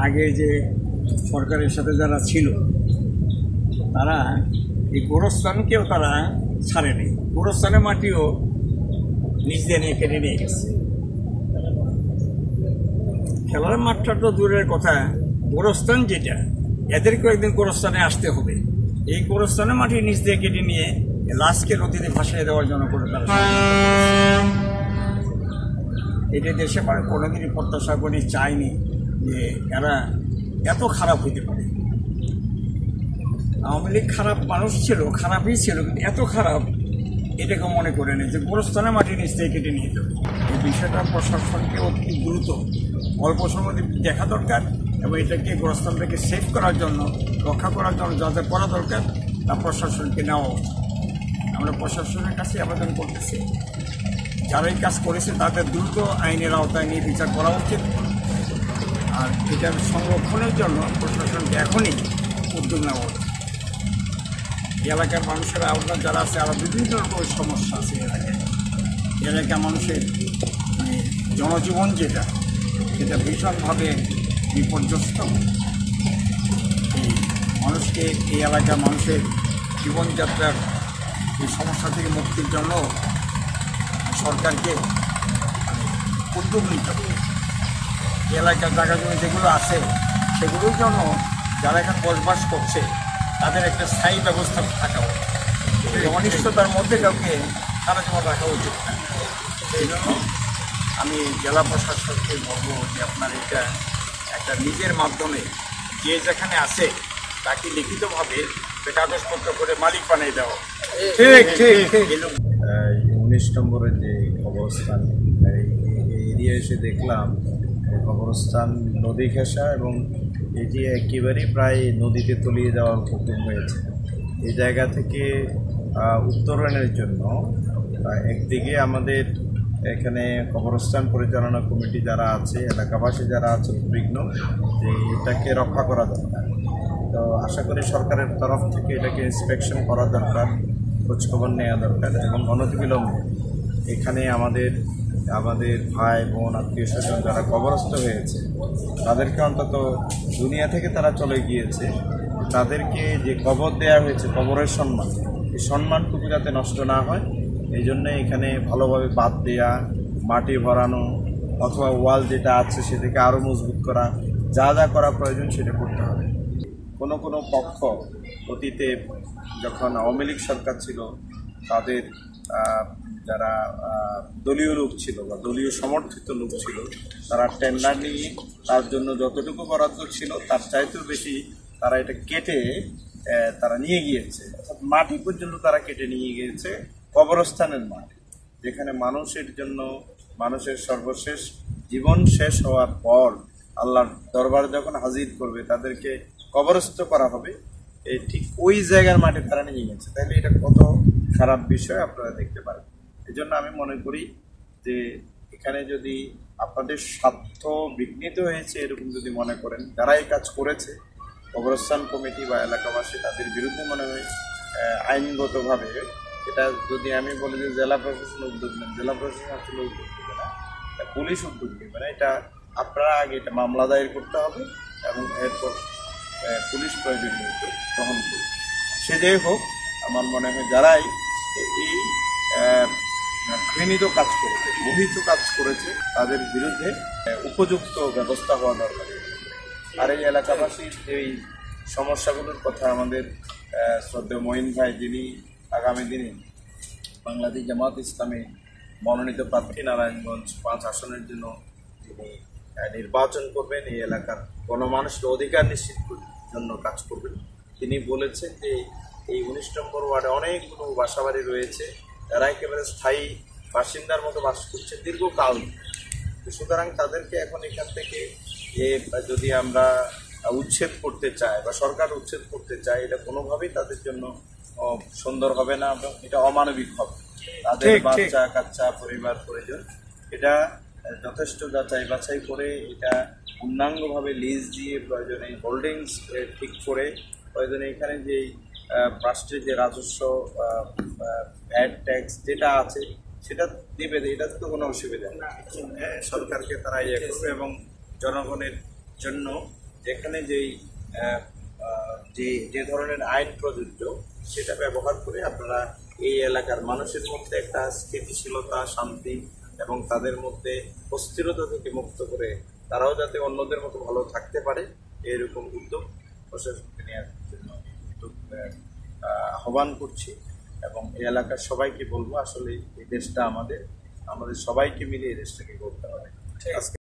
আগে যে সরকারের সাথে যারা ছিল তারা এই গোরস্থানকেও তারা ছাড়েনি। গোরস্থানের মাটিও নিজ দিয়ে নিয়ে কেটে নিয়ে গেছে। খেলার মাঠটা তো দূরের কথা, গোরস্থান যেটা, এদেরকেও একদিন গোরস্থানে আসতে হবে। এই গোরস্থানের মাটি নিজ দিয়ে কেটে নিয়ে লাশকে নদীতে ভাসিয়ে দেওয়ার জন্য করে তারা এটা দেশে কোনোদিনই প্রত্যাশা করি, চাইনি যে এরা এত খারাপ হইতে পারে। আওয়ামী লীগ খারাপ মানুষ ছিল, খারাপই ছিল, কিন্তু এত খারাপ এটাকে মনে করে নেই যে গোরস্থানের মাটি নিচ থেকে কেটে নিয়ে যাবে। এই বিষয়টা প্রশাসনকে অতি দ্রুত অল্প সময় দেখা দরকার এবং এটাকে গোরস্থানটাকে সেভ করার জন্য, রক্ষা করার জন্য যা যা করা দরকার তা প্রশাসনকে নেওয়া উচিত। আমরা প্রশাসনের কাছে আবেদন করতেছি, যারা এই কাজ করেছে তাদের দ্রুত আইনের আওতায় নিয়ে বিচার করা উচিত। আর এটার সংরক্ষণের জন্য প্রশাসনকে এখনই উদ্যোগ নেওয়া উচিত। এলাকার মানুষের আপনার যারা আছে, আরও বিভিন্ন রকমের সমস্যা আছে এলাকায়। এলাকার মানুষের জনজীবন যেটা, সেটা ভীষণভাবে বিপর্যস্ত। এই মানুষকে, এই এলাকার মানুষের জীবনযাত্রার এই সমস্যা থেকে মুক্তির জন্য সরকারকে উদ্যোগ নিতে হবে। এলাকার জায়গা জমি যেগুলো আছে সেগুলোর জন্য যারা এখানে বসবাস করছে তাদের একটা স্থায়ী ব্যবস্থা থাকা উচিত। অনিশ্চয়তার মধ্যে কাউকে সারা জীবন রাখা উচিত না। সেই জন্য আমি জেলা প্রশাসনকে বলবো যে আপনার এটা একটা নিজের মাধ্যমে যে যেখানে আছে তাকে লিখিতভাবে কাগজপত্র করে মালিক বানিয়ে দেওয়া। ঠিক ঠিক ঠিক। 19 নম্বরের যে কবরস্থান, এই এরিয়া এসে দেখলাম কবরস্থান নদী ঘেঁষা এবং এটি একেবারেই প্রায় নদীতে তলিয়ে যাওয়ার হুকুম হয়েছে। এই জায়গা থেকে উত্তরণের জন্য একদিকে আমাদের এখানে কবরস্থান পরিচালনা কমিটি যারা আছে, এলাকাবাসী যারা আছে উদ্বিগ্ন যে এটাকে রক্ষা করা দরকার। তো আশা করি সরকারের তরফ থেকে এটাকে ইন্সপেকশন করা দরকার, খোঁজখবর নেওয়া দরকার এবং অনতিবিলম্বে এখানে আমাদের ভাই বোন আত্মীয় স্বজন যারা কবরস্থ হয়েছে তাদেরকে অন্তত দুনিয়া থেকে তারা চলে গিয়েছে, তাদেরকে যে কবর দেওয়া হয়েছে, কবরের সম্মান, এই সম্মানটুকু যাতে নষ্ট না হয় এই জন্যে এখানে ভালোভাবে বাঁধ দেওয়া, মাটি ভরানো অথবা ওয়াল যেটা আছে সেটাকে আরও মজবুত করা, যা যা করা প্রয়োজন সেটা করতে হবে। কোনো পক্ষ অতীতে যখন আওয়ামী লীগ সরকার ছিল তাদের যারা দলীয় লোক ছিল বা দলীয় সমর্থিত লোক ছিল তারা টেন্ডার নিয়ে তার জন্য যতটুকু বরাদ্দ ছিল তার চাইতেও বেশি তারা এটা কেটে তারা নিয়ে গিয়েছে। অর্থাৎ মাটি পর্যন্ত তারা কেটে নিয়ে গিয়েছে কবরস্থানের মাটি, যেখানে মানুষের জন্য মানুষের সর্বশেষ জীবন শেষ হওয়ার পর আল্লাহর দরবারে যখন হাজির করবে তাদেরকে কবরস্থ করা হবে, এই ঠিক ওই জায়গার মাটি তারা নিয়ে গেছে। তাহলে এটা কত খারাপ বিষয় আপনারা দেখতে পারেন। এই জন্য আমি মনে করি যে এখানে যদি আপনাদের স্বার্থ বিঘ্নিত হয়েছে এরকম যদি মনে করেন, যারা এই কাজ করেছে কবরস্থান কমিটি বা এলাকাবাসী, তাদের বিরুদ্ধে মনে হয় আইনগতভাবে এটা যদি আমি বলি যে জেলা প্রশাসন উদ্যোগ নেন, জেলা প্রশাসন আসলে উদ্যোগ নেবে না, পুলিশ উদ্যোগ নেবে না। এটা আপনারা আগে এটা মামলা দায়ের করতে হবে এবং এরপর পুলিশ প্রয়োজনীয় উদ্যোগ গ্রহণ করবে। সে যাই হোক, আমার মনে হয় যারাই এই ঘৃণিত কাজ করেছে, মোহিত কাজ করেছে তাদের বিরুদ্ধে উপযুক্ত ব্যবস্থা হওয়া দরকার। আর এই এলাকাবাসীর এই সমস্যাগুলোর কথা আমাদের শ্রদ্ধেয় মঈন ভাই, যিনি আগামী দিনে বাংলাদেশ জামাত ইসলামী মনোনীত প্রার্থী, নারায়ণগঞ্জ 5 আসনের জন্য তিনি নির্বাচন করবেন, এই এলাকার গণমানুষের অধিকার নিশ্চিত জন্য কাজ করবেন। তিনি বলেছেন যে এই 19 নম্বর ওয়ার্ডে অনেকগুলো বাসাবাড়ি রয়েছে যারা একেবারে স্থায়ী বাসিন্দার মতো বাস করছে দীর্ঘকাল। সুতরাং তাদেরকে এখন এখান থেকে যদি আমরা উচ্ছেদ করতে চাই বা সরকার উচ্ছেদ করতে চায়, এটা কোনোভাবেই তাদের জন্য সুন্দর হবে না এবং এটা অমানবিক হবে। তাদের বাচ্চা কাচ্চা পরিবার পরিজন এটা যথেষ্ট যাচাই বাছাই করে, এটা পূর্ণাঙ্গভাবে লিজ দিয়ে প্রয়োজনে হোল্ডিংস ঠিক করে প্রয়োজনে এখানে যে রাষ্ট্রের যে রাজস্ব ভ্যাট ট্যাক্স যেটা আছে সেটা দেবে, এটা তো কোনো অসুবিধা না। সরকারকে তারা ইয়ে করবে এবং জনগণের জন্য যেখানে যে ধরনের আইন প্রযোজ্য সেটা ব্যবহার করে আপনারা এই এলাকার মানুষের মধ্যে একটা স্থিতিশীলতা, শান্তি এবং তাদের মধ্যে অস্থিরতা থেকে মুক্ত করে তারাও যাতে অন্যদের মতো ভালো থাকতে পারে এরকম উদ্যোগ প্রশাসনকে নেওয়ার জন্য আহ্বান করছি। এবং এই এলাকার সবাইকে বলবো আসলে এই দেশটা আমাদের সবাইকে মিলে এই দেশটাকে করতে হবে। আজকে